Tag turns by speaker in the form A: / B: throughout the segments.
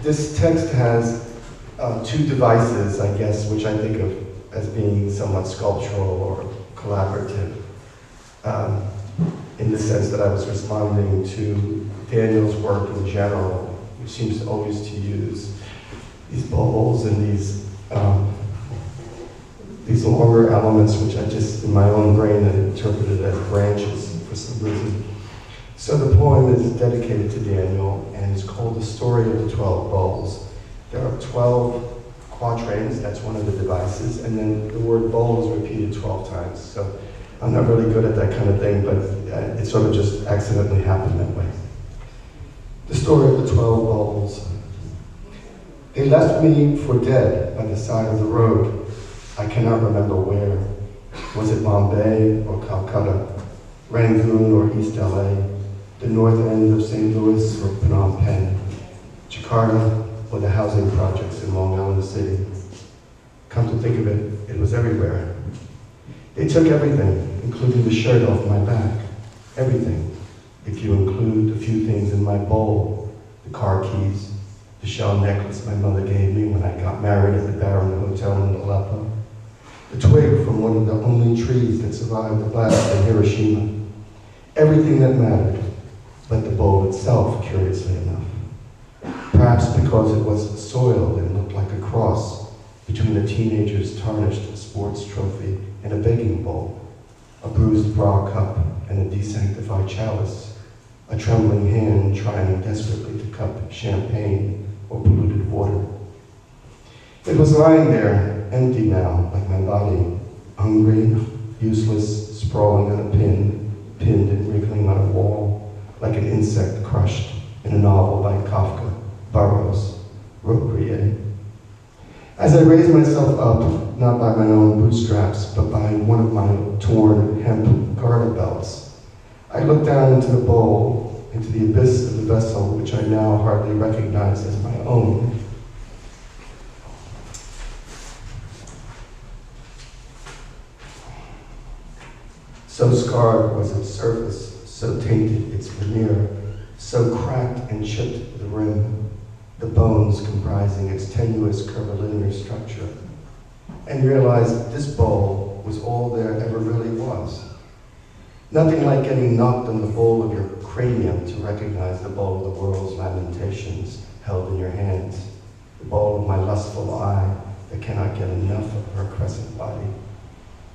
A: This text has two devices, I guess, which I think of as being somewhat sculptural or collaborative, in the sense that I was responding to Daniel's work in general, which seems to always to use these bowls and these longer elements, which I just, in my own brain, had interpreted as branches for some reason. So the poem is dedicated to Daniel and is called The Story of the 12 Bowls. There are 12 quatrains, that's one of the devices, and then the word bowl is repeated 12 times. So I'm not really good at that kind of thing, but it sort of just accidentally happened that way. The Story of the 12 Bowls. They left me for dead by the side of the road. I cannot remember where. Was it Bombay or Calcutta, Rangoon or East LA, the north end of St. Louis or Phnom Penh, Jakarta or the housing projects in Long Island City? Come to think of it, it was everywhere. They took everything, including the shirt off my back. Everything, if you include a few things in my bowl, the car keys, the shell necklace my mother gave me when I got married at the Baron Hotel in Aleppo, the twig from one of the only trees that survived the blast in Hiroshima. Everything that mattered, but the bowl itself, curiously enough. Perhaps because it was soiled and looked like a cross between a teenager's tarnished sports trophy and a begging bowl, a bruised bra cup and a desanctified chalice, a trembling hand trying desperately to cup champagne or polluted water. It was lying there, empty now, like my body, hungry, useless, sprawling on a pin, pinned and wriggling on a wall, like an insect crushed in a novel by Kafka, Burroughs, Roquefort. As I raised myself up, not by my own bootstraps, but by one of my torn hemp garter belts, I looked down into the bowl, into the abyss of the vessel, which I now hardly recognize as my own. So scarred was its surface, so tainted its veneer, so cracked and chipped the rim, the bones comprising its tenuous curvilinear structure, and realized this bowl was all there ever really was. Nothing like getting knocked on the bowl of your cranium to recognize the bowl of the world's lamentations held in your hands, the bowl of my lustful eye that cannot get enough of her crescent body,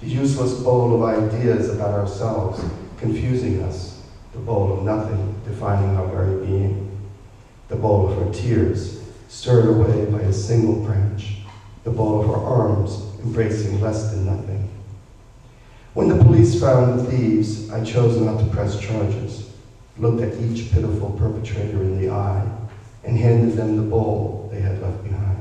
A: the useless bowl of ideas about ourselves confusing us, the bowl of nothing defining our very being, the bowl of her tears stirred away by a single branch, the bowl of her arms embracing less than nothing. When the police found the thieves, I chose not to press charges, looked at each pitiful perpetrator in the eye, and handed them the bowl they had left behind.